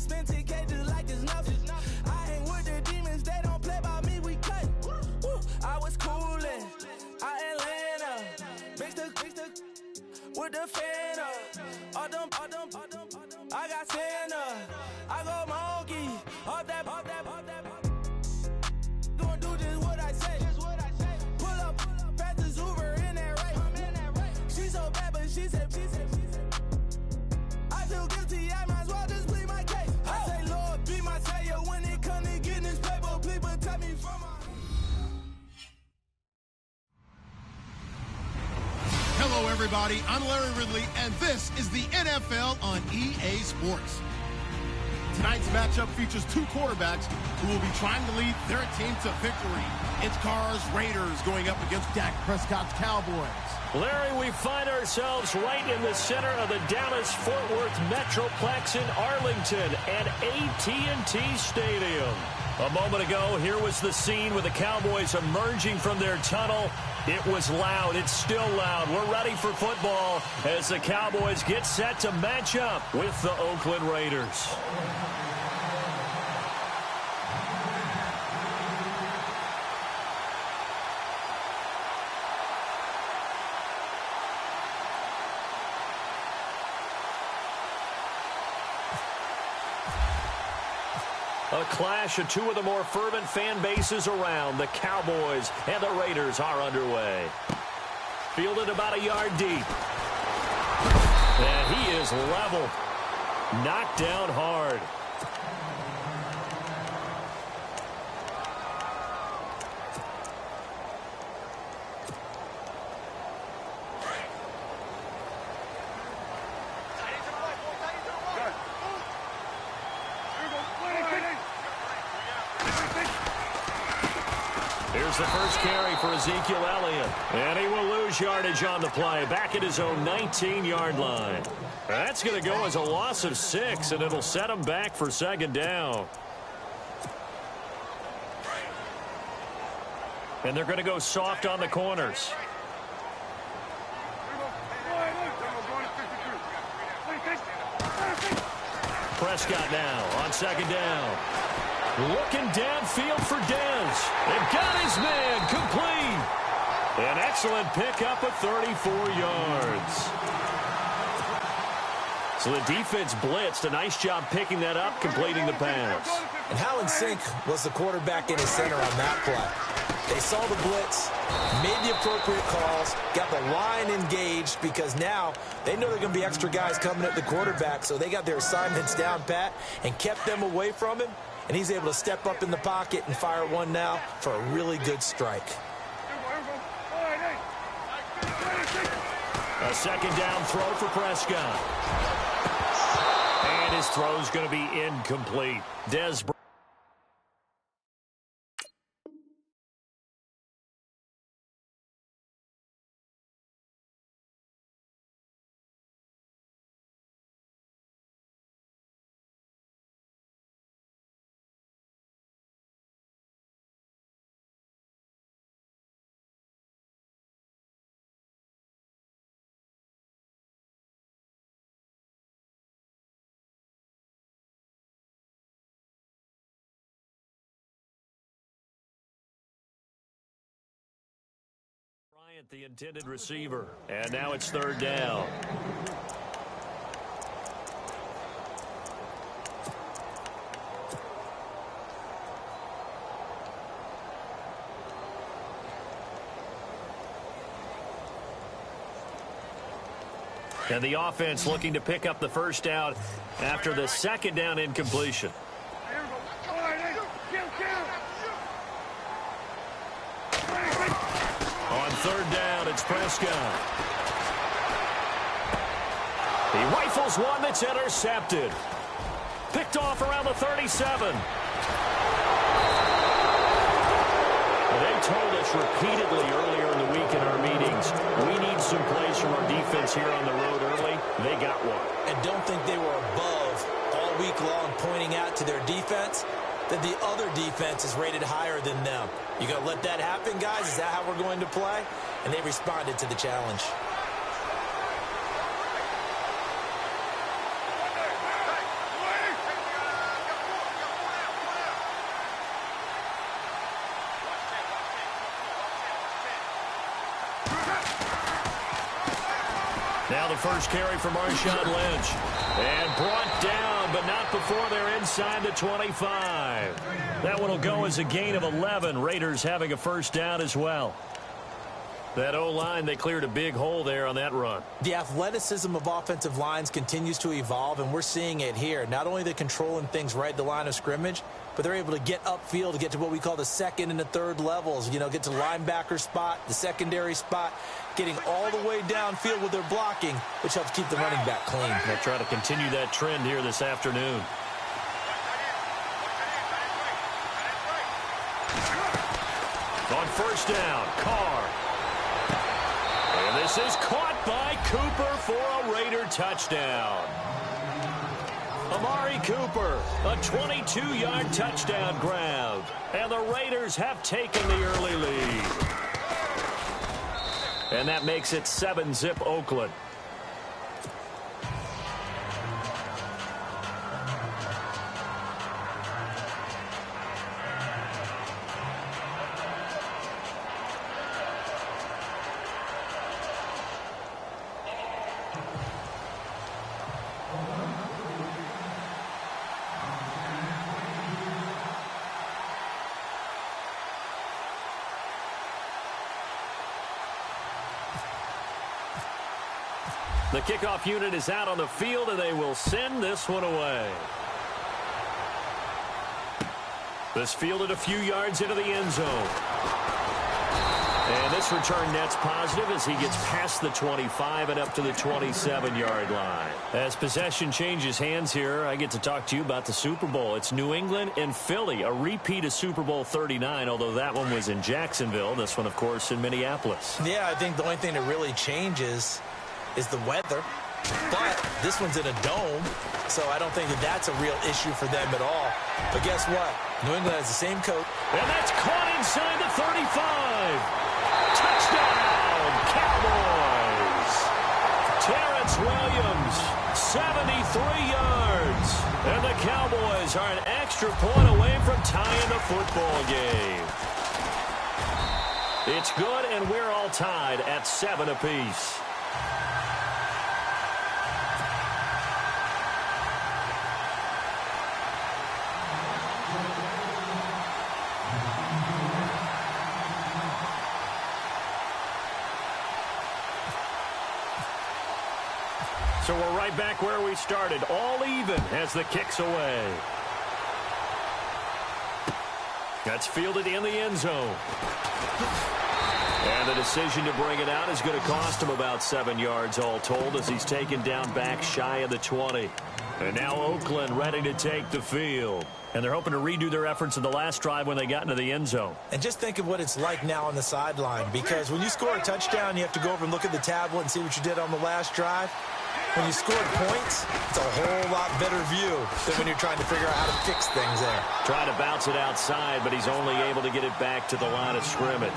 spend 10K just like it's nothing. I hang with the demons, they don't play by me, we cut. I was coolin', out Atlanta, mixed with the fan up. All them, I got Santa, I go monkey, up that. Gonna do just what I say. Pull up, fast as Uber in that race. She so bad, but she said. I feel guilty, I might as well just plead my case. I say, Lord, be my savior when it comes to getting this paper. Please protect me from my. Hello, everybody. I'm Larry Ridley, and this is the NFL on EA Sports. Tonight's matchup features two quarterbacks who will be trying to lead their team to victory. It's Carr's Raiders going up against Dak Prescott's Cowboys. Larry, we find ourselves right in the center of the Dallas-Fort Worth Metroplex in Arlington at AT&T Stadium. A moment ago, here was the scene with the Cowboys emerging from their tunnel. It was loud. It's still loud. We're ready for football as the Cowboys get set to match up with the Oakland Raiders. A clash of two of the more fervent fan bases around. The Cowboys and the Raiders are underway. Fielded about a yard deep. And he is level. Knocked down hard. Here's the first carry for Ezekiel Elliott. And he will lose yardage on the play, back at his own 19-yard line. That's going to go as a loss of 6, and it'll set him back for second down. And they're going to go soft on the corners. Prescott now on second down. Looking downfield for Dez. They've got his man complete. An excellent pickup of 34 yards. So the defense blitzed. A nice job picking that up, completing the pass. And how in sync was the quarterback in his center on that play? They saw the blitz, made the appropriate calls, got the line engaged because now they know there are going to be extra guys coming at the quarterback, so they got their assignments down pat and kept them away from him. And he's able to step up in the pocket and fire one now for a really good strike. A second down throw for Prescott. And his throw's going to be incomplete. Dez. The intended receiver. And now it's third down. And the offense looking to pick up the first down after the second down incompletion. On third down, it's Prescott. He rifles one that's intercepted. Picked off around the 37. They told us repeatedly earlier in the week in our meetings, we need some plays from our defense here on the road early. They got one. And don't think they were above all week long pointing out to their defense that the other defense is rated higher than them. You going to let that happen, guys? Is that how we're going to play? And they responded to the challenge. Now the first carry for Marshawn Lynch. And brought down, but not before they're inside the 25. That one will go as a gain of 11. Raiders having a first down as well. That O-line, they cleared a big hole there on that run. The athleticism of offensive lines continues to evolve, and we're seeing it here. Not only are they controlling things right at the line of scrimmage, but they're able to get upfield to get to what we call the second and the third levels. You know, get to the linebacker spot, the secondary spot, getting all the way downfield with their blocking, which helps keep the running back clean. They'll try to continue that trend here this afternoon. On first down, Carr. And this is caught by Cooper for a Raider touchdown. Amari Cooper, a 22-yard touchdown grab. And the Raiders have taken the early lead. And that makes it 7-zip Oakland. The kickoff unit is out on the field, and they will send this one away. This fielded a few yards into the end zone. And this return net's positive as he gets past the 25 and up to the 27-yard line. As possession changes hands here, I get to talk to you about the Super Bowl. It's New England and Philly, a repeat of Super Bowl 39, although that one was in Jacksonville. This one, of course, in Minneapolis. Yeah, I think the only thing that really changes is the weather, but this one's in a dome, so I don't think that that's a real issue for them at all. But guess what? New England has the same coat. And that's caught inside the 35. Touchdown, Cowboys. Terrence Williams, 73 yards. And the Cowboys are an extra point away from tying the football game. It's good, and we're all tied at 7 apiece. So we're right back where we started, all even as the kick's away. That's fielded in the end zone. And the decision to bring it out is going to cost him about 7 yards all told as he's taken down back shy of the 20. And now Oakland ready to take the field. And they're hoping to redo their efforts in the last drive when they got into the end zone. And just think of what it's like now on the sideline, because when you score a touchdown, you have to go over and look at the tablet and see what you did on the last drive. When you scored points, it's a whole lot better view than when you're trying to figure out how to fix things there. Trying to bounce it outside, but he's only able to get it back to the line of scrimmage.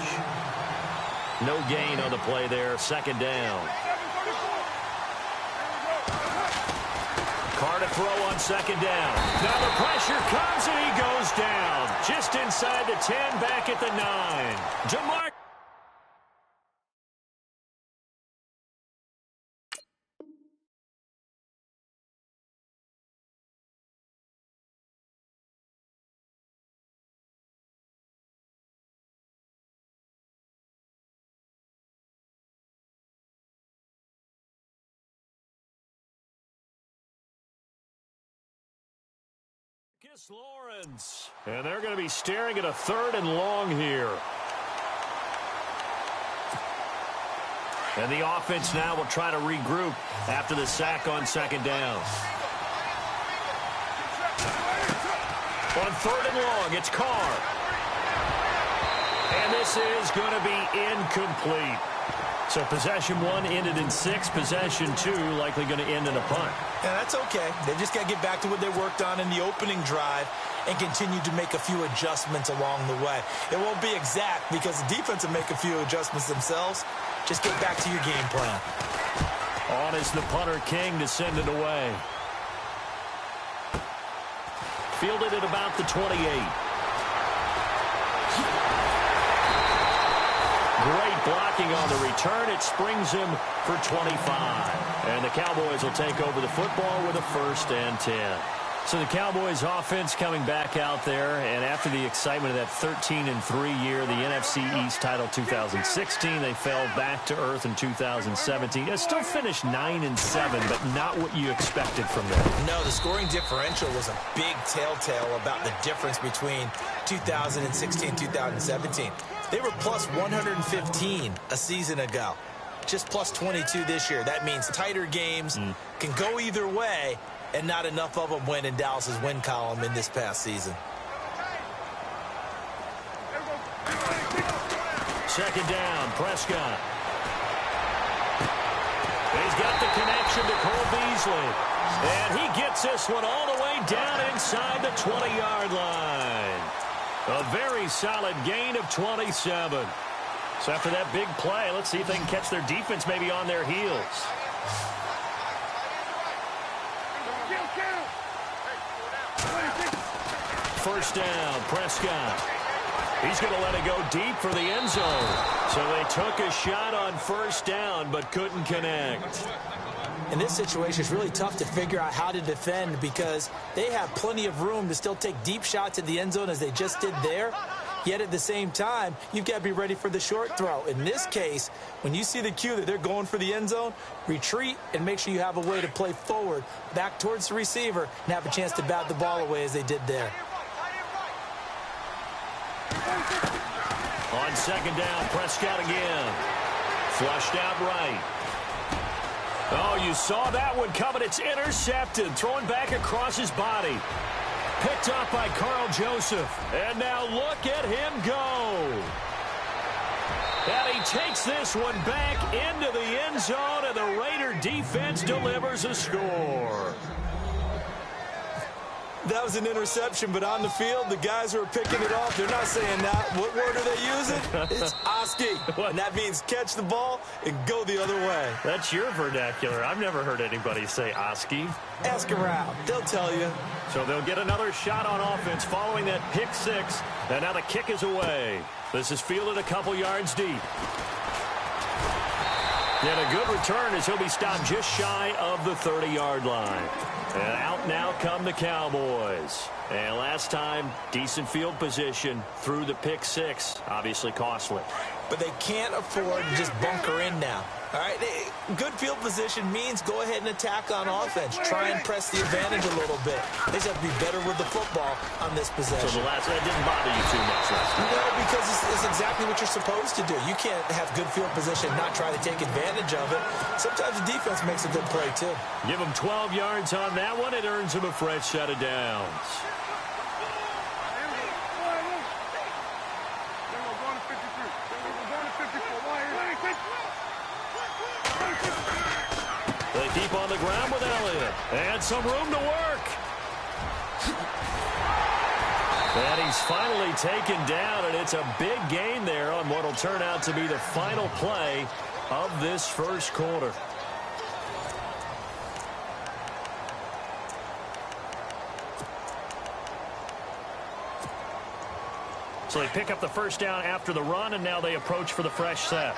No gain on the play there, second down. Carr to throw on second down. Now the pressure comes and he goes down. Just inside the 10, back at the 9. DeMarc. Lawrence. And they're going to be staring at a 3rd and long here. And the offense now will try to regroup after the sack on second down. On 3rd and long, it's Carr. And this is going to be incomplete. So possession 1 ended in 6. Possession 2 likely going to end in a punt. Yeah, that's okay. They just got to get back to what they worked on in the opening drive and continue to make a few adjustments along the way. It won't be exact because the defense will make a few adjustments themselves. Just get back to your game plan. On is the punter King to send it away. Fielded at about the 28. Great blocking on the return. It springs him for 25. And the Cowboys will take over the football with a 1st and 10. So the Cowboys offense coming back out there, and after the excitement of that 13-3 year, the NFC East title 2016, they fell back to earth in 2017. It still finished 9-7, but not what you expected from them. No, the scoring differential was a big telltale about the difference between 2016 2017. They were plus 115 a season ago, just plus 22 this year. That means tighter games can go either way, and not enough of them win in Dallas's win column in this past season. Second down, Prescott. He's got the connection to Cole Beasley. And he gets this one all the way down inside the 20-yard line. A very solid gain of 27. So after that big play, let's see if they can catch their defense maybe on their heels. First down, Prescott. He's going to let it go deep for the end zone. So they took a shot on first down, but couldn't connect. In this situation, it's really tough to figure out how to defend because they have plenty of room to still take deep shots at the end zone as they just did there. Yet at the same time, you've got to be ready for the short throw. In this case, when you see the cue that they're going for the end zone, retreat and make sure you have a way to play forward, back towards the receiver, and have a chance to bat the ball away as they did there. On second down, Prescott again. Flushed out right. Oh, you saw that one coming. It's intercepted. Throwing back across his body. Picked up by Carl Joseph. And now look at him go. And he takes this one back into the end zone, and the Raider defense delivers a score. That was an interception, but on the field, the guys who are picking it off, they're not saying that. What word are they using? It's Oski. And that means catch the ball and go the other way. That's your vernacular. I've never heard anybody say Oski. Ask around. They'll tell you. So they'll get another shot on offense following that pick six. And now the kick is away. This is fielded a couple yards deep. And a good return as he'll be stopped just shy of the 30-yard line. And out now come the Cowboys. And last time, decent field position through the pick six. Obviously costly. But they can't afford to just bunker in now. All right, good field position means go ahead and attack on offense. Try and press the advantage a little bit. They just have to be better with the football on this possession. So that didn't bother you too much last time? No, because it's exactly what you're supposed to do. You can't have good field position and not try to take advantage of it. Sometimes the defense makes a good play, too. Give him 12 yards on that one. It earns him a fresh set of downs. They keep on the ground with Elliott. And some room to work. And he's finally taken down, and it's a big gain there on what will turn out to be the final play of this first quarter. So they pick up the first down after the run, and now they approach for the fresh set.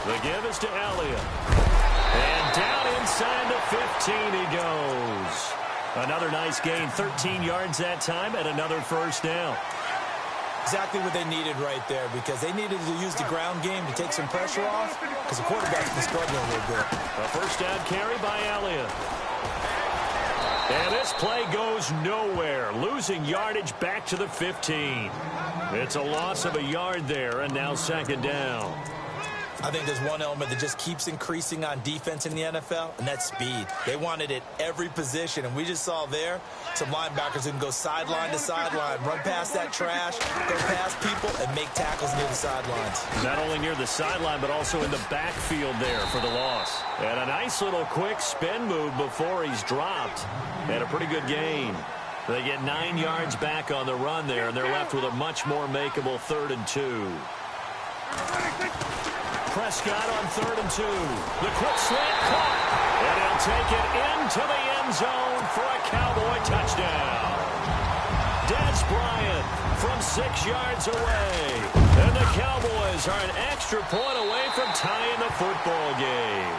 The give is to Elliott. And down inside the 15 he goes. Another nice gain, 13 yards that time, and another first down. Exactly what they needed right there, because they needed to use the ground game to take some pressure off, because the quarterback's been struggling a little bit. A first down carry by Elliott. And this play goes nowhere, losing yardage back to the 15. It's a loss of a yard there, and now second down. I think there's one element that just keeps increasing on defense in the NFL, and that's speed. They want it at every position, and we just saw there some linebackers who can go sideline to sideline, run past that trash, go past people, and make tackles near the sidelines. Not only near the sideline, but also in the backfield there for the loss. And a nice little quick spin move before he's dropped. And a pretty good gain. They get 9 yards back on the run there, and they're left with a much more makeable 3rd and 2. Prescott on 3rd and 2. The quick slant caught. And he'll take it into the end zone for a Cowboy touchdown. Des Bryant from 6 yards away. And the Cowboys are an extra point away from tying the football game.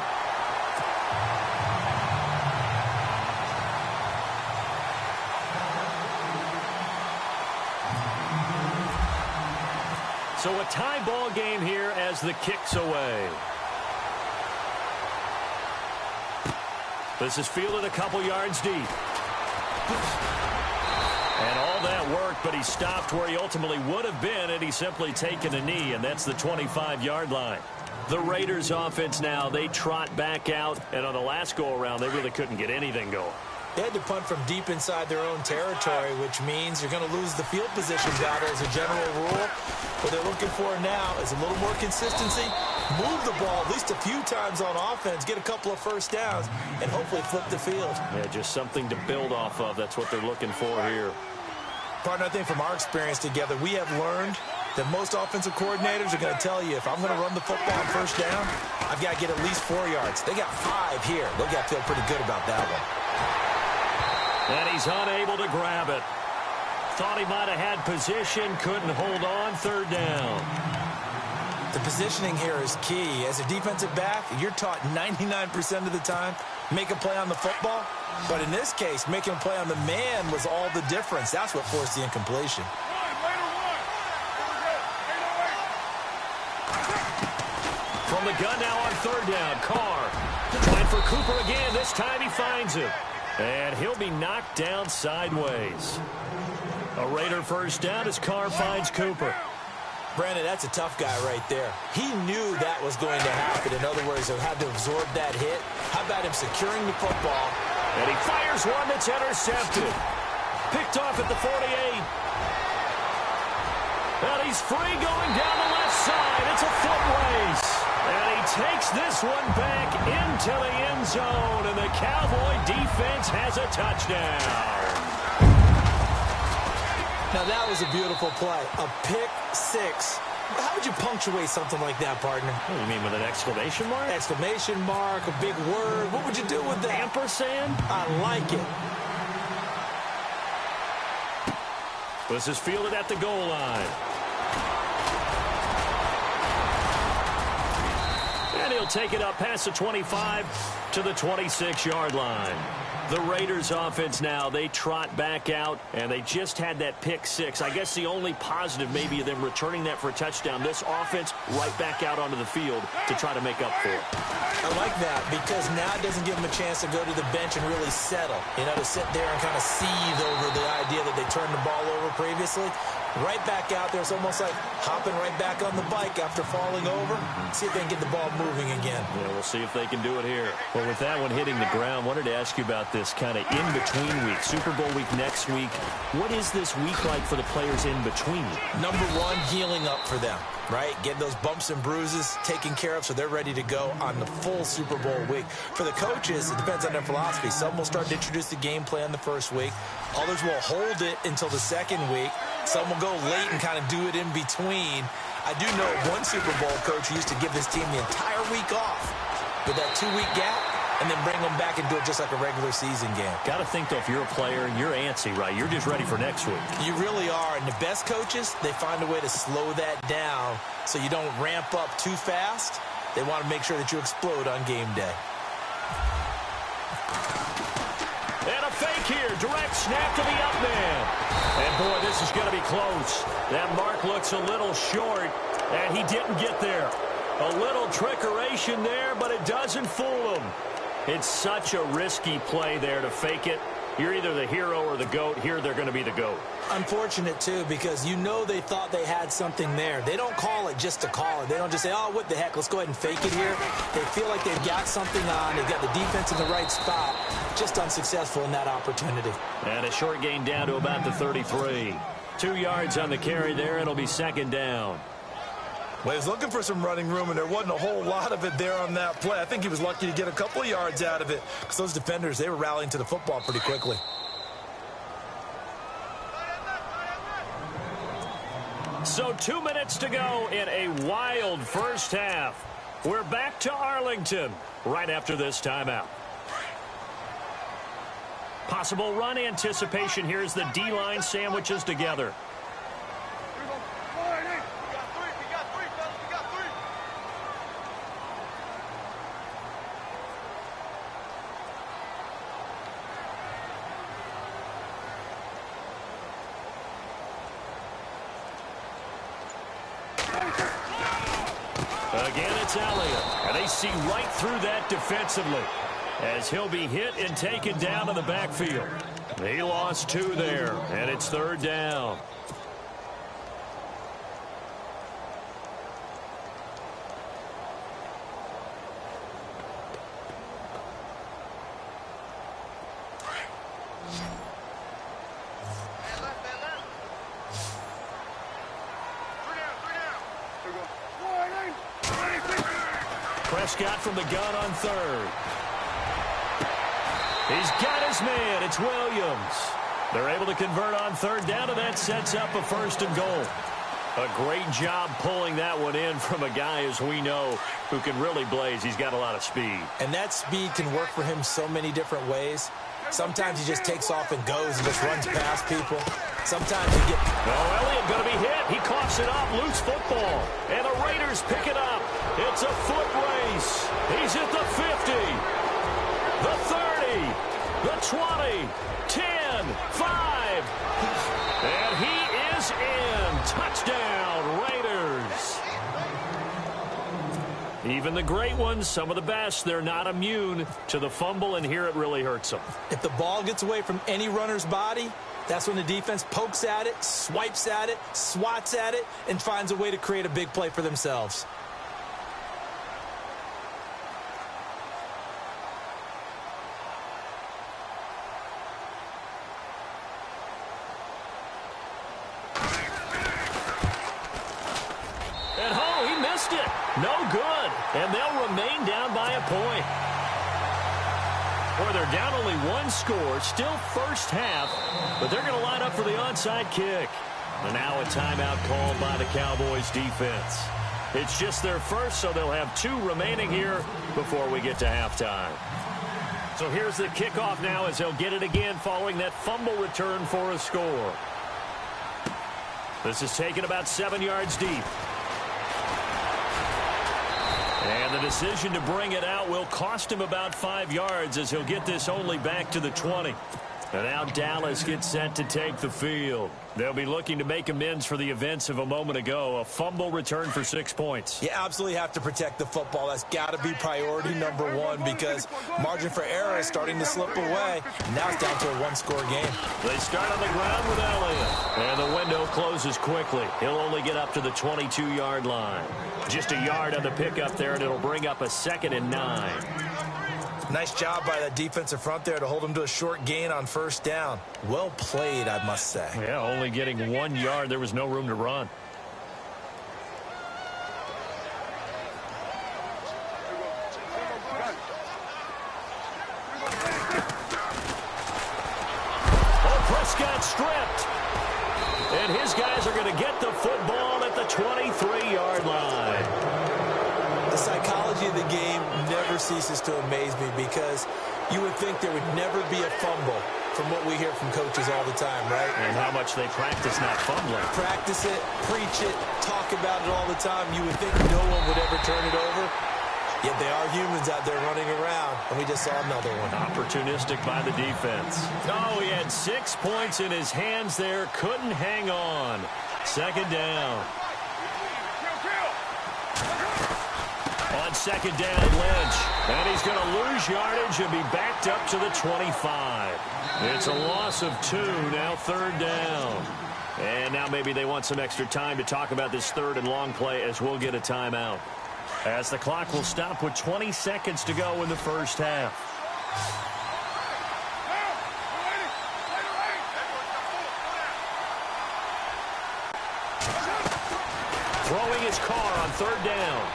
So a tie ball game here as the kick's away. This is fielded a couple yards deep. And all that worked, but he stopped where he ultimately would have been had he simply taken a knee, and that's the 25-yard line. The Raiders offense now, they trot back out, and on the last go-around, they really couldn't get anything going. They had to punt from deep inside their own territory, which means you're going to lose the field position battle as a general rule. What they're looking for now is a little more consistency, move the ball at least a few times on offense, get a couple of first downs, and hopefully flip the field. Yeah, just something to build off of. That's what they're looking for here. Partner, I think from our experience together, we have learned that most offensive coordinators are going to tell you, if I'm going to run the football on first down, I've got to get at least 4 yards. They got 5 here. They got to feel pretty good about that one. And he's unable to grab it. Thought he might have had position, couldn't hold on, 3rd down. The positioning here is key. As a defensive back, you're taught 99% of the time, make a play on the football. But in this case, making a play on the man was all the difference. That's what forced the incompletion. From the gun now on 3rd down, Carr trying for Cooper again. This time he finds him. And he'll be knocked down sideways. A Raider first down as Carr finds Cooper. Brandon, that's a tough guy right there. He knew that was going to happen. In other words, he had to absorb that hit. How about him securing the football? And he fires one that's intercepted. Picked off at the 48. And he's free going down the left side. It's a foot race. And he takes this one back into the end zone. And the Cowboy defense has a touchdown. Now, that was a beautiful play. A pick 6. How would you punctuate something like that, partner? What do you mean, with an exclamation mark? Exclamation mark, a big word. What would you do with that? Ampersand? I like it. This is fielded at the goal line. And he'll take it up past the 25 to the 26-yard line. The Raiders offense now, they trot back out, and they just had that pick 6. I guess the only positive maybe of them returning that for a touchdown. This offense right back out onto the field to try to make up for it. I like that because now it doesn't give them a chance to go to the bench and really settle. You know, to sit there and kind of seethe over the idea that they turned the ball over previously. Right back out there. It's almost like hopping right back on the bike after falling over. See if they can get the ball moving again. Yeah, we'll see if they can do it here. Well, with that one hitting the ground, wanted to ask you about this kind of in-between week. Super Bowl week next week. What is this week like for the players in between? Number one, healing up for them, right? Getting those bumps and bruises taken care of so they're ready to go on the full Super Bowl week. For the coaches, it depends on their philosophy. Some will start to introduce the game plan the first week. Others will hold it until the second week. Some will go late and kind of do it in between. I do know one Super Bowl coach who used to give his team the entire week off with that 2-week gap and then bring them back and do it just like a regular season game. Got to think, though, if you're a player, you're antsy, right? You're just ready for next week. You really are. And the best coaches, they find a way to slow that down so you don't ramp up too fast. They want to make sure that you explode on game day. And a fake here. Direct snap to the up man. And, boy, this is going to be close. That mark looks a little short, and he didn't get there. A little trickeration there, but it doesn't fool him. It's such a risky play there to fake it. You're either the hero or the GOAT. Here they're going to be the GOAT. Unfortunate, too, because you know they thought they had something there. They don't call it just to call it. They don't just say, oh, what the heck, let's go ahead and fake it here. They feel like they've got something on. They've got the defense in the right spot. Just unsuccessful in that opportunity. And a short gain down to about the 33. 2 yards on the carry there. It'll be second down. Well, he was looking for some running room, and there wasn't a whole lot of it there on that play. I think he was lucky to get a couple of yards out of it because those defenders, they were rallying to the football pretty quickly. So 2 minutes to go in a wild first half. We're back to Arlington right after this timeout. Possible run anticipation here as the D-line sandwiches together. Again, it's Elliott, and they see right through that defensively as he'll be hit and taken down to the backfield. He lost 2 there, and it's 3rd down. Prescott from the gun on 3rd. He's got his man. It's Williams. They're able to convert on 3rd down, and that sets up a 1st and goal. A great job pulling that one in from a guy, as we know, who can really blaze. He's got a lot of speed. And that speed can work for him so many different ways. Sometimes he just takes off and goes and just runs past people. Sometimes you get... Oh, Elliott going to be hit. He coughs it up. Loose football. And the Raiders pick it up. It's a foot race. He's at the 50, the 30, the 20, 10, 5. And he is in. Touchdown, Raiders. Even the great ones, some of the best, they're not immune to the fumble, and here it really hurts them. If the ball gets away from any runner's body, that's when the defense pokes at it, swipes at it, swats at it, and finds a way to create a big play for themselves. And oh, he missed it. No good. And they'll remain down by a point. Or they're down only 1 score, still first half, but they're going to line up for the onside kick. And now a timeout called by the Cowboys defense. It's just their first, so they'll have 2 remaining here before we get to halftime. So here's the kickoff now as they'll get it again following that fumble return for a score. This is taken about 7 yards deep. And the decision to bring it out will cost him about 5 yards as he'll get this only back to the 20. And now Dallas gets set to take the field. They'll be looking to make amends for the events of a moment ago. A fumble return for 6 points. You absolutely have to protect the football. That's got to be priority number 1 because margin for error is starting to slip away. Now it's down to a 1-score game. They start on the ground with Elliott. And the window closes quickly. He'll only get up to the 22-yard line. Just a yard on the pickup there, and it'll bring up a 2nd and 9. Nice job by that defensive front there to hold him to a short gain on 1st down. Well played, I must say. Yeah, only getting 1 yard. There was no room to run. Oh, Prescott stripped. And his guys are going to get the football at the 23-yard line. The psychology of the game never ceases to amaze me because you would think there would never be a fumble from what we hear from coaches all the time, right? And how much they practice not fumbling. Practice it, preach it, talk about it all the time. You would think no one would ever turn it over. Yet they are humans out there running around, and we just saw another one. Opportunistic by the defense. Oh, he had 6 points in his hands there. Couldn't hang on. 2nd down. On 2nd down, Lynch. And he's going to lose yardage and be backed up to the 25. It's a loss of 2, now 3rd down. And now maybe they want some extra time to talk about this 3rd and long play as we'll get a timeout. As the clock will stop with 20 seconds to go in the first half. Throwing his car on 3rd down.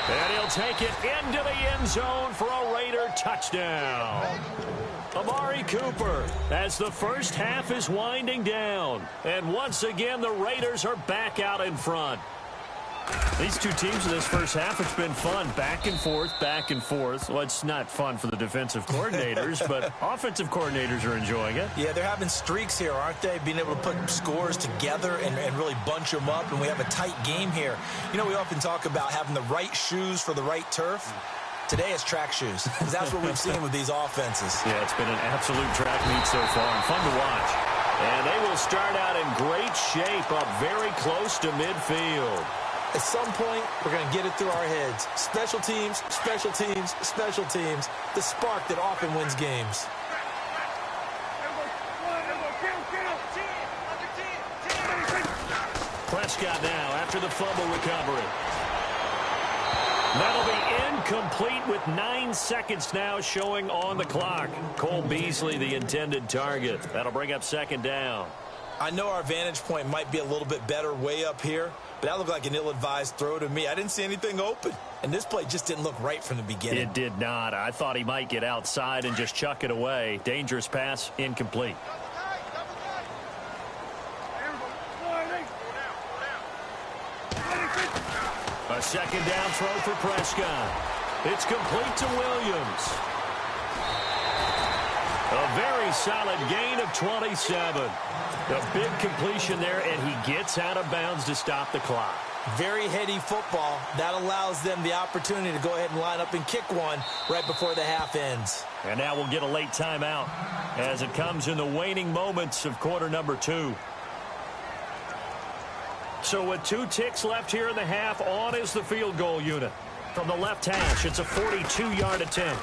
And he'll take it into the end zone for a Raider touchdown. Amari Cooper as the first half is winding down. And once again, the Raiders are back out in front. These two teams in this first half, it's been fun. Back and forth, back and forth. Well, it's not fun for the defensive coordinators, but offensive coordinators are enjoying it. Yeah, they're having streaks here, aren't they? Being able to put scores together and really bunch them up, and we have a tight game here. You know, we often talk about having the right shoes for the right turf. Today it's track shoes, because that's what we've seen with these offenses. Yeah, it's been an absolute track meet so far, and fun to watch. And they will start out in great shape, up very close to midfield. At some point, we're going to get it through our heads. Special teams, special teams, special teams. The spark that often wins games. Prescott now after the fumble recovery. That'll be incomplete with 9 seconds now showing on the clock. Cole Beasley, the intended target. That'll bring up second down. I know our vantage point might be a little bit better way up here, but that looked like an ill-advised throw to me. I didn't see anything open, and this play just didn't look right from the beginning. It did not. I thought he might get outside and just chuck it away. Dangerous pass, incomplete. A second down throw for Prescott. It's complete to Williams. A very solid gain of 27. A big completion there, and he gets out of bounds to stop the clock. Very heady football. That allows them the opportunity to go ahead and line up and kick one right before the half ends. And now we'll get a late timeout as it comes in the waning moments of quarter number 2. So with 2 ticks left here in the half, on is the field goal unit. From the left hash, it's a 42-yard attempt.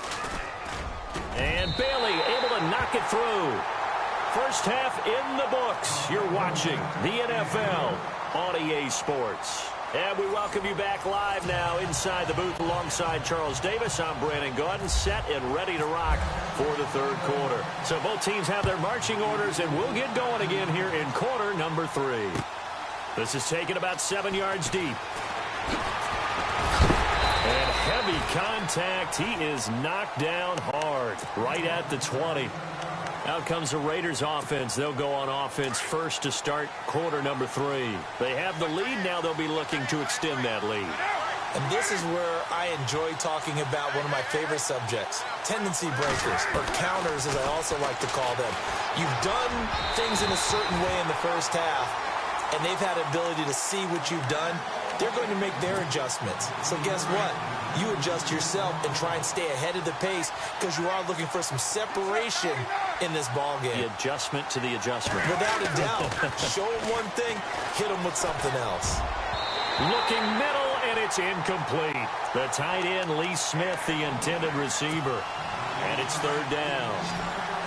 And Bailey able to knock it through. First half in the books. You're watching the NFL on EA Sports. And we welcome you back live now inside the booth alongside Charles Davis. I'm Brandon Gaudin, set and ready to rock for the third quarter. So both teams have their marching orders, and we'll get going again here in quarter number 3. This is taken about 7 yards deep. And heavy contact. He is knocked down hard right at the 20. Out comes the Raiders offense. They'll go on offense first to start quarter number 3. They have the lead. Now they'll be looking to extend that lead. And this is where I enjoy talking about one of my favorite subjects, tendency breakers, or counters as I also like to call them. You've done things in a certain way in the first half, and they've had ability to see what you've done. They're going to make their adjustments. So guess what? You adjust yourself and try and stay ahead of the pace because you are looking for some separation in this ball game. The adjustment to the adjustment. Without a doubt. Show them one thing, hit them with something else. Looking middle, and it's incomplete. The tight end, Lee Smith, the intended receiver. And it's third down.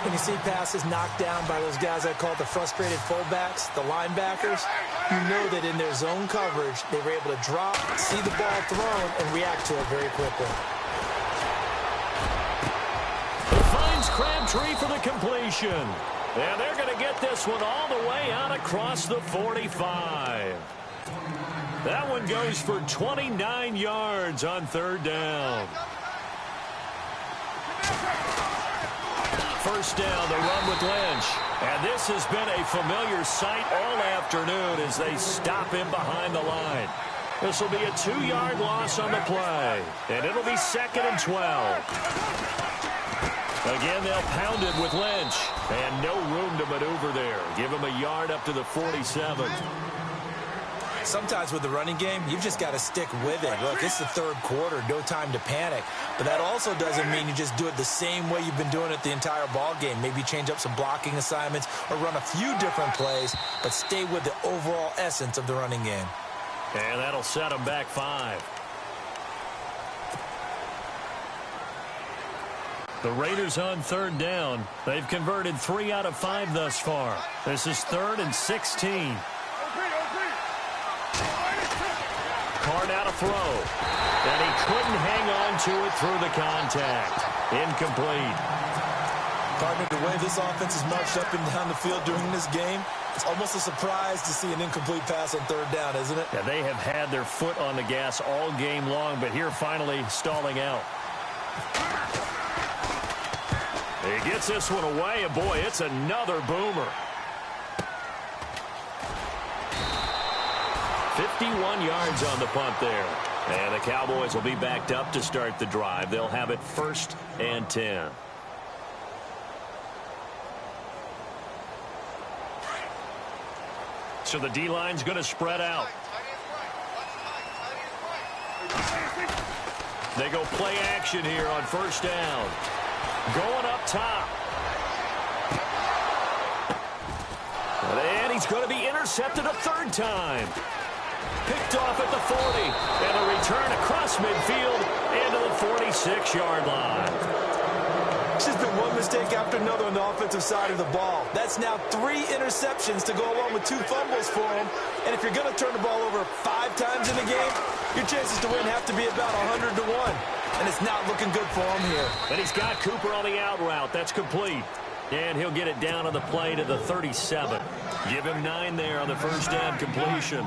When you see passes knocked down by those guys I call the frustrated fullbacks, the linebackers, you know that in their zone coverage, they were able to drop, see the ball thrown, and react to it very quickly. Finds Crabtree for the completion. And they're going to get this one all the way out across the 45. That one goes for 29 yards on third down. First down, the run with Lynch. And this has been a familiar sight all afternoon as they stop him behind the line. This will be a 2-yard loss on the play. And it'll be 2nd and 12. Again, they'll pound it with Lynch. And no room to maneuver there. Give him a yard up to the 47. Sometimes with the running game, you've just got to stick with it. Look, it's the third quarter, no time to panic. But that also doesn't mean you just do it the same way you've been doing it the entire ball game. Maybe change up some blocking assignments or run a few different plays, but stay with the overall essence of the running game. And that'll set them back 5. The Raiders on third down. They've converted 3 out of 5 thus far. This is 3rd and 16. Card out a throw. And he couldn't hang on to it through the contact. Incomplete. Partner, the way this offense is marched up and down the field during this game, it's almost a surprise to see an incomplete pass on third down, isn't it? Yeah, they have had their foot on the gas all game long, but here finally stalling out. He gets this one away, and boy, it's another boomer. 51 yards on the punt there. And the Cowboys will be backed up to start the drive. They'll have it 1st and 10. So the D-line's going to spread out. They go play action here on 1st down. Going up top. And he's going to be intercepted a 3rd time. Picked off at the 40. And a return across midfield into the 46-yard line. It's just been one mistake after another on the offensive side of the ball. That's now 3 interceptions to go along with 2 fumbles for him. And if you're going to turn the ball over 5 times in the game, your chances to win have to be about 100 to 1. And it's not looking good for him here. And he's got Cooper on the out route. That's complete. And he'll get it down on the play to the 37. Give him 9 there on the 1st down completion.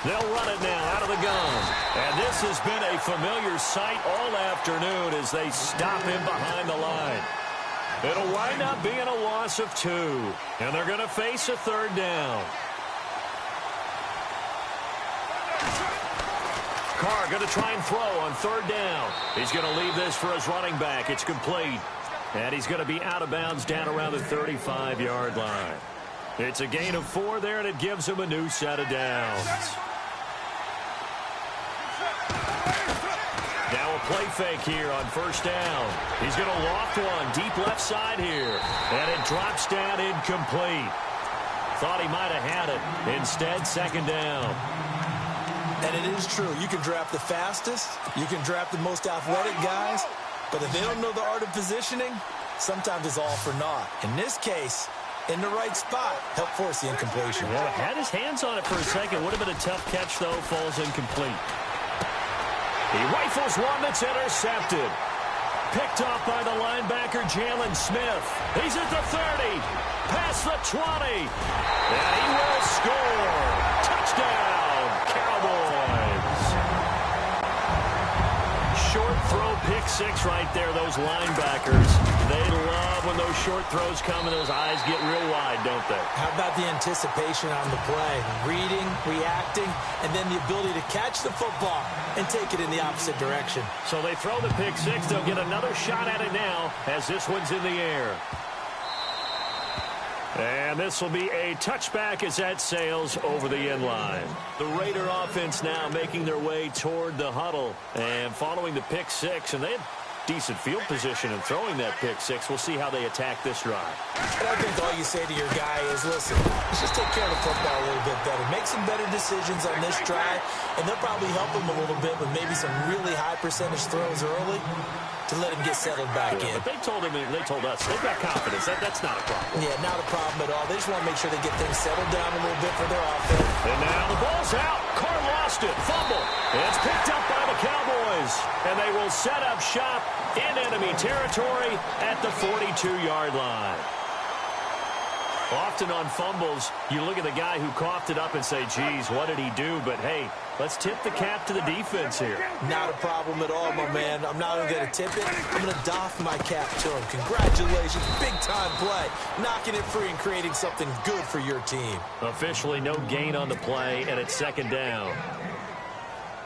They'll run it now out of the gun. And this has been a familiar sight all afternoon as they stop him behind the line. It'll wind up being a loss of 2. And they're going to face a 3rd down. Carr going to try and throw on 3rd down. He's going to leave this for his running back. It's complete. And he's going to be out of bounds down around the 35-yard line. It's a gain of 4 there, and it gives him a new set of downs. Now a play fake here on 1st down. He's going to loft one deep left side here. And it drops down incomplete. Thought he might have had it. Instead, 2nd down. And it is true. You can draft the fastest. You can draft the most athletic guys. But if they don't know the art of positioning, sometimes it's all for naught. In this case, in the right spot, help force the incompletion. Well, had his hands on it for a second. Would have been a tough catch, though. Falls incomplete. He rifles one that's intercepted. Picked off by the linebacker, Jalen Smith. He's at the 30. Past the 20. And he will score. Touchdown, Cowboys. Short throw, pick 6 right there. Those linebackers, they love when those short throws come and those eyes get real wide, don't they? How about the anticipation on the play? Reading, reacting, and then the ability to catch the football and take it in the opposite direction. So they throw the pick 6. They'll get another shot at it now as this one's in the air. And this will be a touchback as that sails over the end line. The Raider offense now making their way toward the huddle and following the pick 6. And they have decent field position in throwing that pick 6. We'll see how they attack this drive. And I think all you say to your guy is, listen, let's just take care of the football a little bit better. Make some better decisions on this drive, and they'll probably help him a little bit with maybe some really high percentage throws early to let him get settled back in. But they told us, they've got confidence. That's not a problem. Yeah, not a problem at all. They just want to make sure they get things settled down a little bit for their offense. And now the ball's out. Carr lost it. Fumble. It's picked up by the Cowboys. And they will set up shop in enemy territory at the 42-yard line. Often on fumbles, you look at the guy who coughed it up and say, geez, what did he do? But, hey, let's tip the cap to the defense here. Not a problem at all, my man. I'm not only going to tip it, I'm going to doff my cap to him. Congratulations. Big-time play. Knocking it free and creating something good for your team. Officially no gain on the play, and it's 2nd down.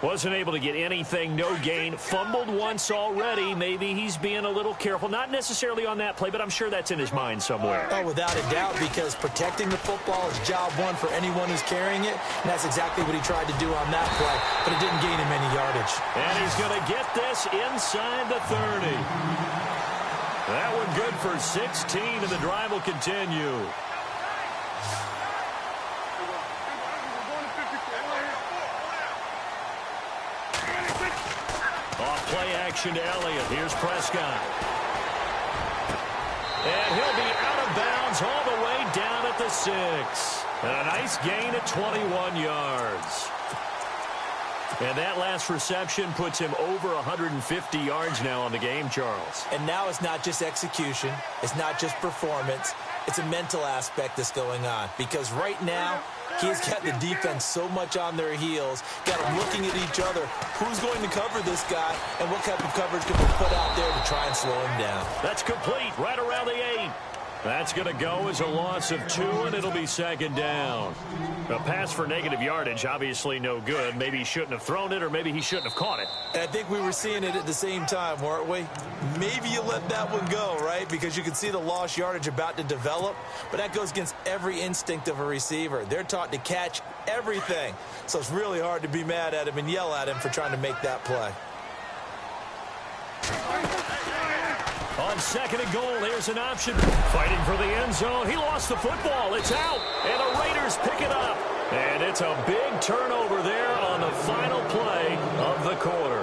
Wasn't able to get anything, no gain. Fumbled once already. Maybe he's being a little careful. Not necessarily on that play, but I'm sure that's in his mind somewhere. Oh, without a doubt, because protecting the football is job 1 for anyone who's carrying it. And that's exactly what he tried to do on that play, but it didn't gain him any yardage. And he's going to get this inside the 30. That one good for 16, and the drive will continue. Play action to Elliott. Here's Prescott. And he'll be out of bounds all the way down at the 6. And a nice gain at 21 yards. And that last reception puts him over 150 yards now on the game, Charles. And now it's not just execution. It's not just performance. It's a mental aspect that's going on. Because right now, he's got the defense so much on their heels, got them looking at each other. Who's going to cover this guy, and what type of coverage can we put out there to try and slow him down? That's complete, right around the 8. That's going to go as a loss of 2, and it'll be second down. A pass for negative yardage, obviously no good. Maybe he shouldn't have thrown it, or maybe he shouldn't have caught it. I think we were seeing it at the same time, weren't we? Maybe you let that one go, right? Because you can see the lost yardage about to develop, but that goes against every instinct of a receiver. They're taught to catch everything, so it's really hard to be mad at him and yell at him for trying to make that play. On second and goal, here's an option. Fighting for the end zone. He lost the football. It's out, and the Raiders pick it up. And it's a big turnover there on the final play of the quarter.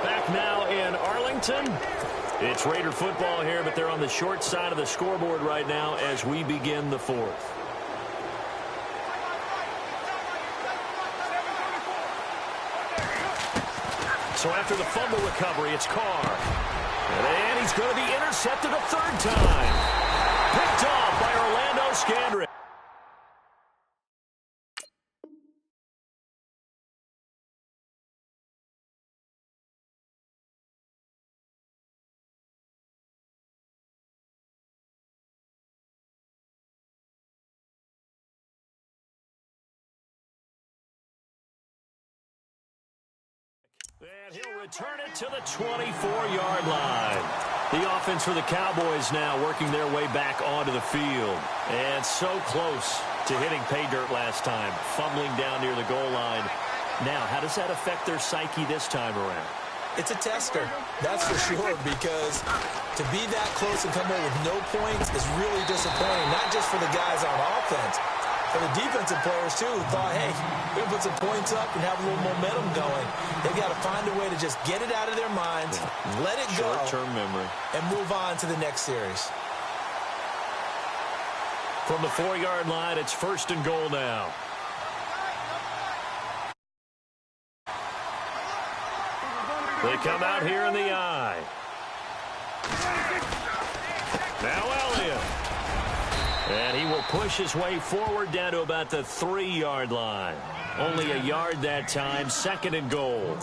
Back now in Arlington. It's Raider football here, but they're on the short side of the scoreboard right now as we begin the fourth. So after the fumble recovery, it's Carr. And he's going to be intercepted a third time. Picked off by Orlando Scandrick. And he'll return it to the 24-yard line. The offense for the Cowboys now working their way back onto the field. And so close to hitting pay dirt last time, fumbling down near the goal line. Now, how does that affect their psyche this time around? It's a tester, that's for sure, because to be that close and come away with no points is really disappointing, not just for the guys on offense, for the defensive players, too, who thought, hey, we're going to put some points up and have a little momentum going. They've got to find a way to just get it out of their minds, let it go, short-term memory, and move on to the next series. From the 4-yard line, it's first and goal now. They come out here in the eye. Now Elliott. And he will push his way forward down to about the 3-yard line. Only a yard that time, second and goal.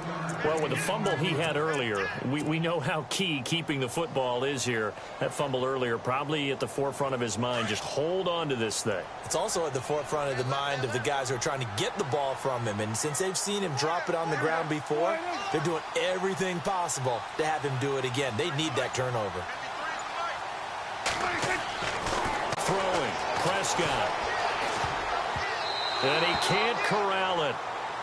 Well, with the fumble he had earlier, we know how key keeping the football is here. That fumble earlier probably at the forefront of his mind. Just hold on to this thing. It's also at the forefront of the mind of the guys who are trying to get the ball from him. And since they've seen him drop it on the ground before, they're doing everything possible to have him do it again. They need that turnover. Throwing, Prescott. And he can't corral it.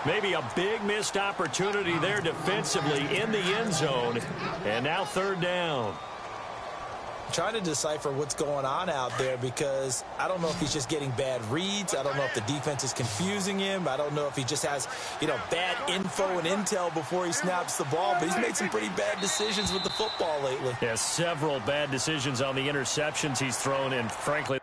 Maybe a big missed opportunity there defensively in the end zone. And now third down. I'm trying to decipher what's going on out there because I don't know if he's just getting bad reads. I don't know if the defense is confusing him. I don't know if he just has, bad info and intel before he snaps the ball. But he's made some pretty bad decisions with the football lately. Yeah, several bad decisions on the interceptions he's thrown, and frankly,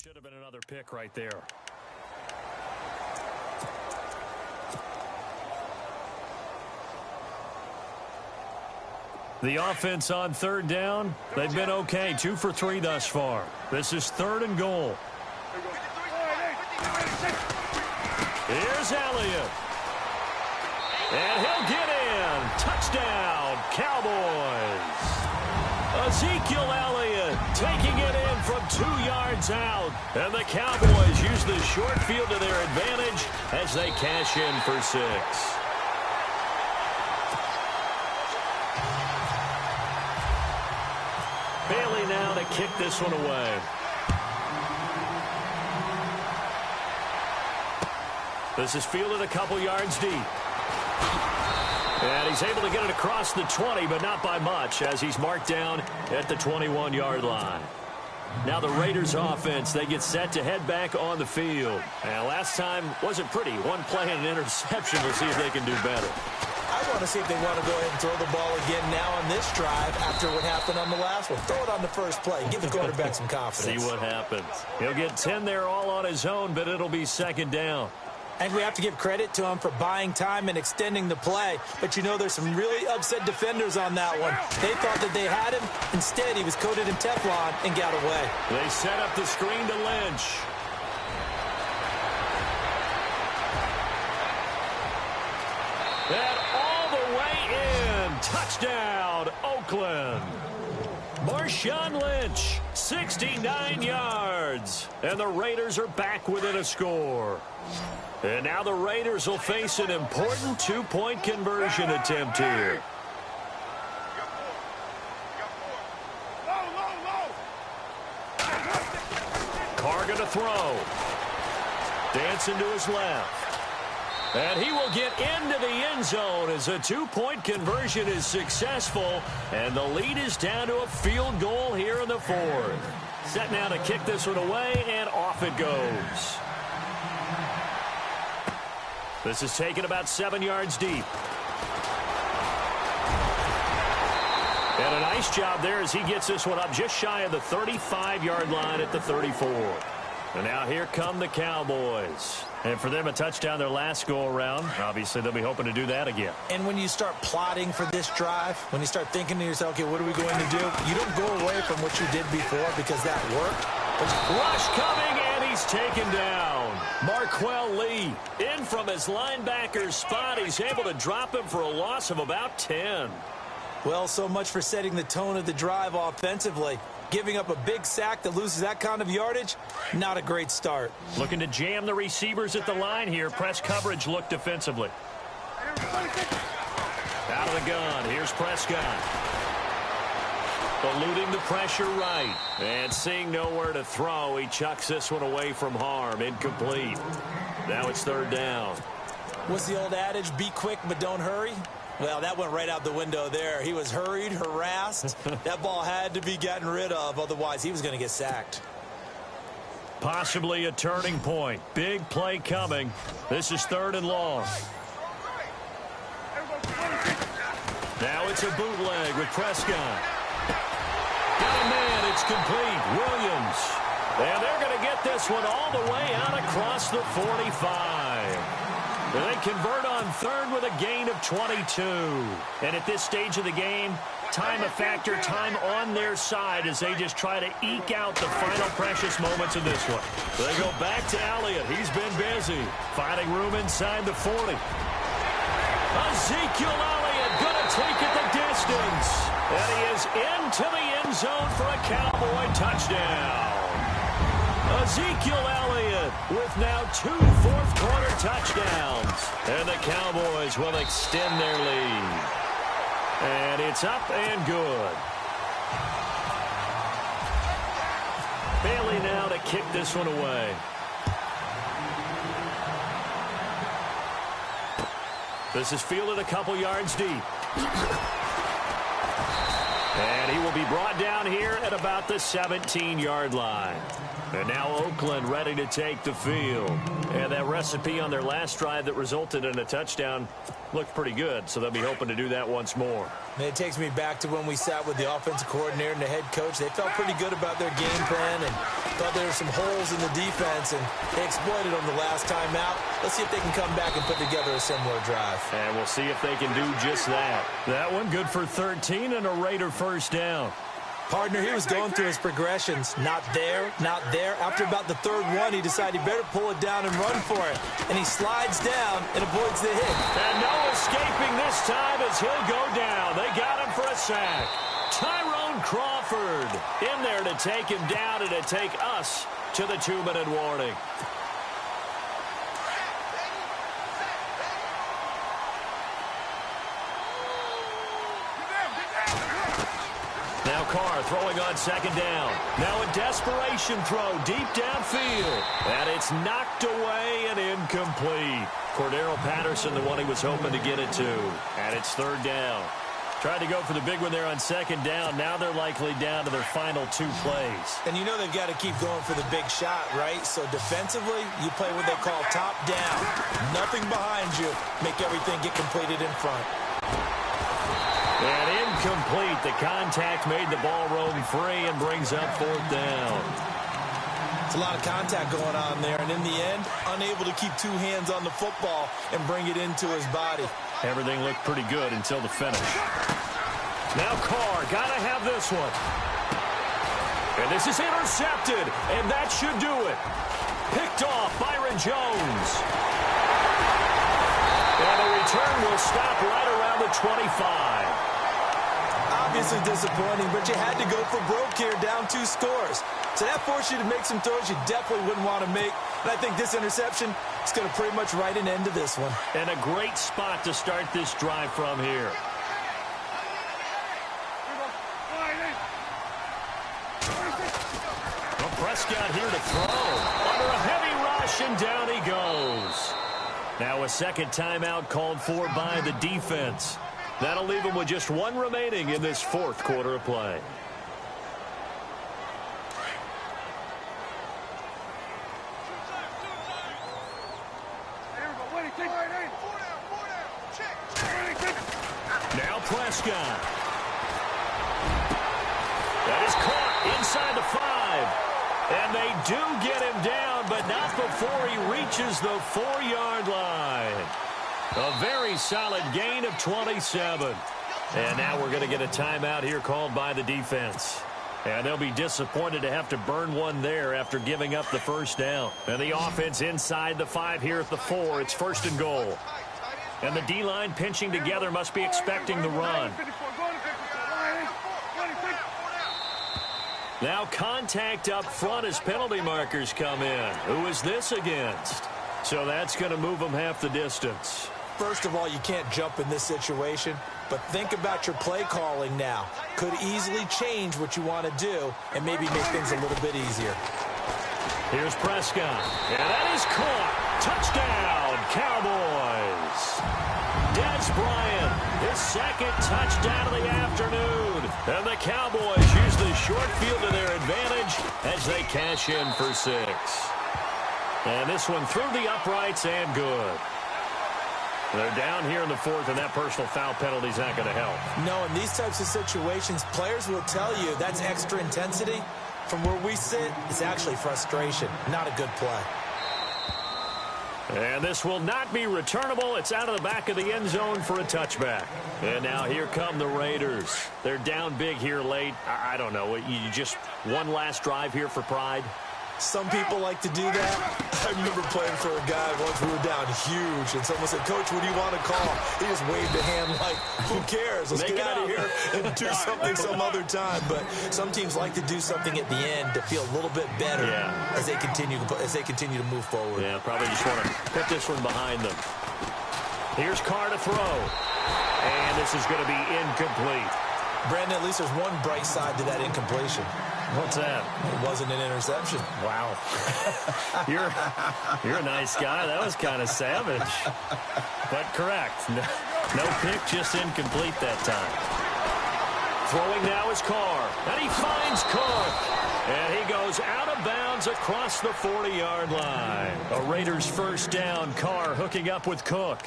that should have been another pick right there. The offense on third down, they've been okay. 2 for 3 thus far. This is third and goal. Here's Elliott. And he'll get in. Touchdown, Cowboys. Ezekiel Elliott taking it in from 2 yards out. And the Cowboys use the short field to their advantage as they cash in for 6. Bailey now to kick this one away. This is fielded a couple yards deep. And he's able to get it across the 20, but not by much, as he's marked down at the 21-yard line. Now the Raiders offense, they get set to head back on the field. And last time wasn't pretty. One play and an interception. We'll see if they can do better. I want to see if they want to go ahead and throw the ball again now on this drive after what happened on the last one. Throw it on the first play. Give the quarterback some confidence. See what happens. He'll get 10 there all on his own, but it'll be second down. And we have to give credit to him for buying time and extending the play. But, you know, there's some really upset defenders on that one. They thought that they had him. Instead, he was coated in Teflon and got away. They set up the screen to Lynch. And all the way in. Touchdown, Oakland. Marshawn Lynch, 69 yards. And the Raiders are back within a score. And now the Raiders will face an important two-point conversion attempt here. Carr going to throw. Dancing to his left. And he will get into the end zone as a two-point conversion is successful. And the lead is down to a field goal here in the fourth. Set now to kick this one away, and off it goes. This is taken about 7 yards deep. And a nice job there as he gets this one up just shy of the 35-yard line at the 34. And now here come the Cowboys. And for them, a touchdown their last go-around. Obviously, they'll be hoping to do that again. And when you start plotting for this drive, when you start thinking to yourself, okay, what are we going to do? You don't go away from what you did before because that worked. Rush coming, and he's taken down. Marquell Lee in from his linebacker spot. He's able to drop him for a loss of about 10. Well, so much for setting the tone of the drive offensively. Giving up a big sack that loses that kind of yardage, not a great start. Looking to jam the receivers at the line here. Press coverage look defensively. Out of the gun. Here's Prescott. Eluding the pressure right. And seeing nowhere to throw, he chucks this one away from harm. Incomplete. Now it's third down. What's the old adage? Be quick, but don't hurry. Well, that went right out the window there. He was hurried, harassed. That ball had to be gotten rid of. Otherwise, he was going to get sacked. Possibly a turning point. Big play coming. This is third and long. Now it's a bootleg with Prescott. Got a man. It's complete. Williams. And they're going to get this one all the way out across the 45. And they convert on third with a gain of 22. And at this stage of the game, time a factor, time on their side as they just try to eke out the final precious moments of this one. They go back to Elliott. He's been busy. Finding room inside the 40. Ezekiel Elliott going to take it the distance. And he is into the end zone for a Cowboy touchdown. Ezekiel Elliott with now 2 fourth-quarter touchdowns. And the Cowboys will extend their lead. And it's up and good. Bailey now to kick this one away. This is fielded a couple yards deep. And he will be brought down here at about the 17-yard line. And now Oakland ready to take the field. And that recipe on their last drive that resulted in a touchdown looked pretty good, so they'll be hoping to do that once more. And it takes me back to when we sat with the offensive coordinator and the head coach. They felt pretty good about their game plan and thought there were some holes in the defense, and they exploited them the last time out. Let's see if they can come back and put together a similar drive. And we'll see if they can do just that. That one good for 13 and a Raider first down. Partner, he was going through his progressions. Not there, not there. After about the third one, he decided he better pull it down and run for it. And he slides down and avoids the hit. And no escaping this time as he'll go down. They got him for a sack. Tyrone Crawford in there to take him down and to take us to the 2-minute warning. Now Carr throwing on second down. Now a desperation throw deep downfield. And it's knocked away and incomplete. Cordero Patterson, the one he was hoping to get it to. And it's third down. Tried to go for the big one there on second down. Now they're likely down to their final 2 plays. And you know they've got to keep going for the big shot, right? So defensively, you play what they call top down. Nothing behind you. Make everything get completed in front. And incomplete. The contact made the ball roam free and brings up 4th down. It's a lot of contact going on there, and in the end, unable to keep 2 hands on the football and bring it into his body. Everything looked pretty good until the finish. Now Carr, gotta have this one. And this is intercepted, and that should do it. Picked off Byron Jones. And the return will stop right around the 25. Obviously disappointing, but you had to go for broke here, down 2 scores. So that forced you to make some throws you definitely wouldn't want to make. And I think this interception is going to pretty much write an end to this one. And a great spot to start this drive from here. Well, Prescott here to throw. Under a heavy rush, and down he goes. Now a second timeout called for by the defense. That'll leave him with just 1 remaining in this 4th quarter of play. Now Prescott. That is caught inside the 5. And they do get him down, but not before he reaches the 4-yard line. A very solid gain of 27. And now we're going to get a timeout here called by the defense. And they'll be disappointed to have to burn one there after giving up the first down. And the offense inside the 5 here at the 4. It's 1st and goal. And the D-line pinching together must be expecting the run. Now contact up front as penalty markers come in. Who is this against? So that's going to move them half the distance. First of all, you can't jump in this situation, but think about your play calling now. Could easily change what you want to do and maybe make things a little bit easier. Here's Prescott. And that is caught. Touchdown, Cowboys. Des Bryant, his 2nd touchdown of the afternoon. And the Cowboys use the short field to their advantage as they cash in for 6. And this one through the uprights and good. They're down here in the 4th, and that personal foul penalty is not going to help. No, in these types of situations, players will tell you that's extra intensity. From where we sit, it's actually frustration, not a good play. And this will not be returnable. It's out of the back of the end zone for a touchback. And now here come the Raiders. They're down big here late. I don't know. You just one last drive here for pride? Some people like to do that. I remember playing for a guy once we were down huge, and someone said, "Coach, what do you want to call?" He just waved a hand like, who cares? Let's get out of here and do something some other time. But some teams like to do something at the end to feel a little bit better as they continue to move forward. Yeah, probably just want to put this one behind them. Here's Carr to throw. And this is going to be incomplete. Brandon, at least there's one bright side to that incompletion. What's that? It wasn't an interception. Wow. You're a nice guy. That was kind of savage. But correct. No pick, just incomplete that time. Throwing now is Carr. And he finds Cook. And he goes out of bounds across the 40-yard line. A Raiders first down. Carr hooking up with Cook.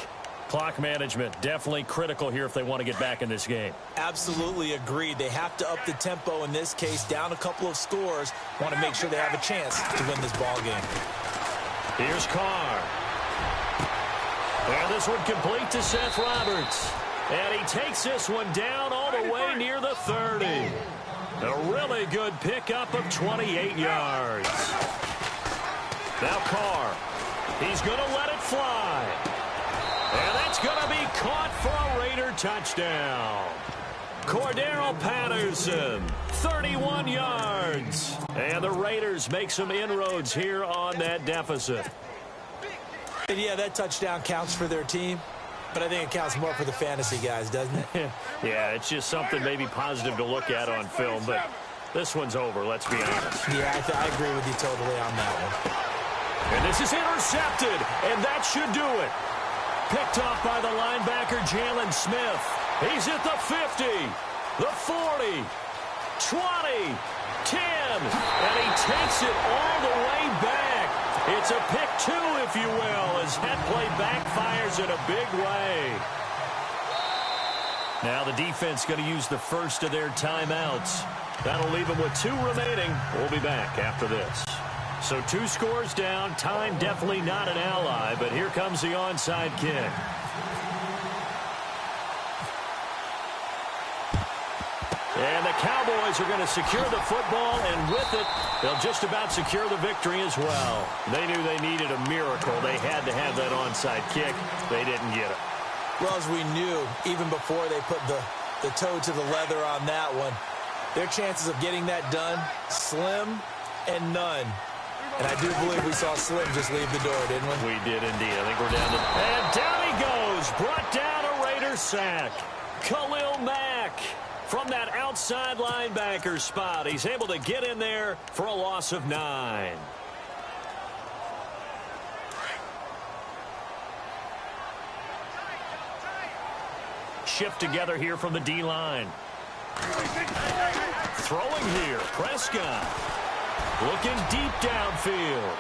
Clock management, definitely critical here if they want to get back in this game. Absolutely agreed. They have to up the tempo in this case, down a couple of scores. Want to make sure they have a chance to win this ball game. Here's Carr. And this one complete to Seth Roberts. And he takes this one down all the way near the 30. A really good pickup of 28 yards. Now Carr. He's going to let it fly. And that's going to be caught for a Raider touchdown. Cordero Patterson, 31 yards. And the Raiders make some inroads here on that deficit. And yeah, that touchdown counts for their team, but I think it counts more for the fantasy guys, doesn't it? Yeah, it's just something maybe positive to look at on film, but this one's over, let's be honest. Yeah, I agree with you totally on that one. And this is intercepted, and that should do it. Picked off by the linebacker, Jalen Smith. He's at the 50, the 40, 20, 10, and he takes it all the way back. It's a pick 2, if you will, as that play backfires in a big way. Now the defense going to use the first of their timeouts. That'll leave them with 2 remaining. We'll be back after this. So 2 scores down. Time definitely not an ally, but here comes the onside kick. And the Cowboys are going to secure the football, and with it, they'll just about secure the victory as well. They knew they needed a miracle. They had to have that onside kick. They didn't get it. Well, as we knew, even before they put the toe to the leather on that one, their chances of getting that done, slim and none. And I do believe we saw Slim just leave the door, didn't we? We did indeed. I think we're down to... And down he goes. Brought down a Raiders sack. Khalil Mack from that outside linebacker spot. He's able to get in there for a loss of 9. Shift together here from the D-line. Throwing here, Prescott. Looking deep downfield.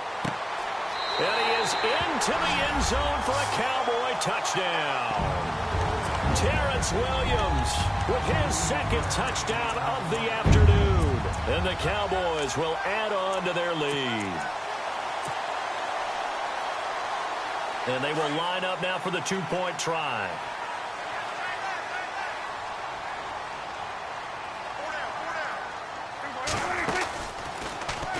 And he is into the end zone for a Cowboy touchdown. Terrence Williams with his second touchdown of the afternoon. And the Cowboys will add on to their lead. And they will line up now for the 2-point try.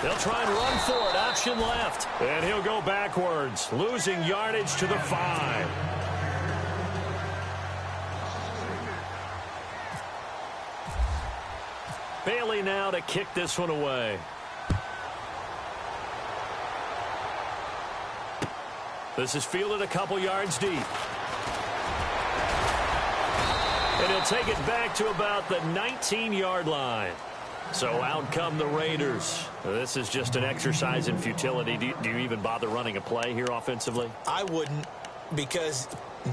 They'll try and run for it. Option left. And he'll go backwards, losing yardage to the 5. Bailey now to kick this one away. This is fielded a couple yards deep. And he'll take it back to about the 19-yard line. So out come the Raiders. This is just an exercise in futility. Do you even bother running a play here offensively? I wouldn't, because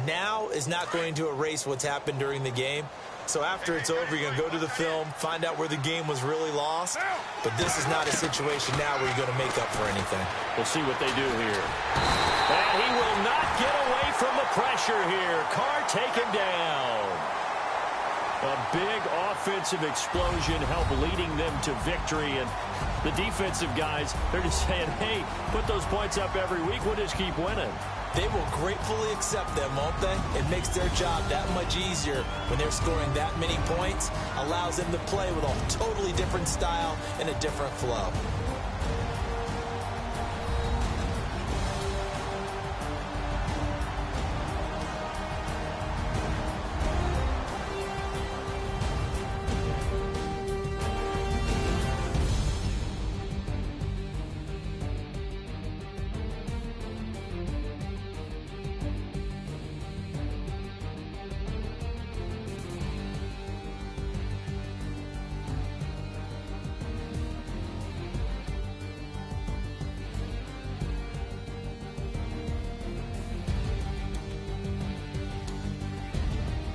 now is not going to erase what's happened during the game. So after it's over, you're going to go to the film, find out where the game was really lost. But this is not a situation now where you're going to make up for anything. We'll see what they do here. And he will not get away from the pressure here. Carr taken down. A big offensive explosion helped leading them to victory. And the defensive guys, they're just saying, hey, put those points up every week. We'll just keep winning. They will gratefully accept them, won't they? It makes their job that much easier when they're scoring that many points. Allows them to play with a totally different style and a different flow.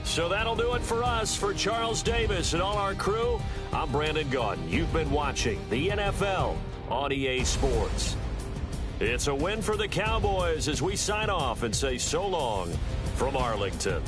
So that'll do it for us. For Charles Davis and all our crew, I'm Brandon Gaudin. You've been watching the NFL on EA Sports. It's a win for the Cowboys as we sign off and say so long from Arlington.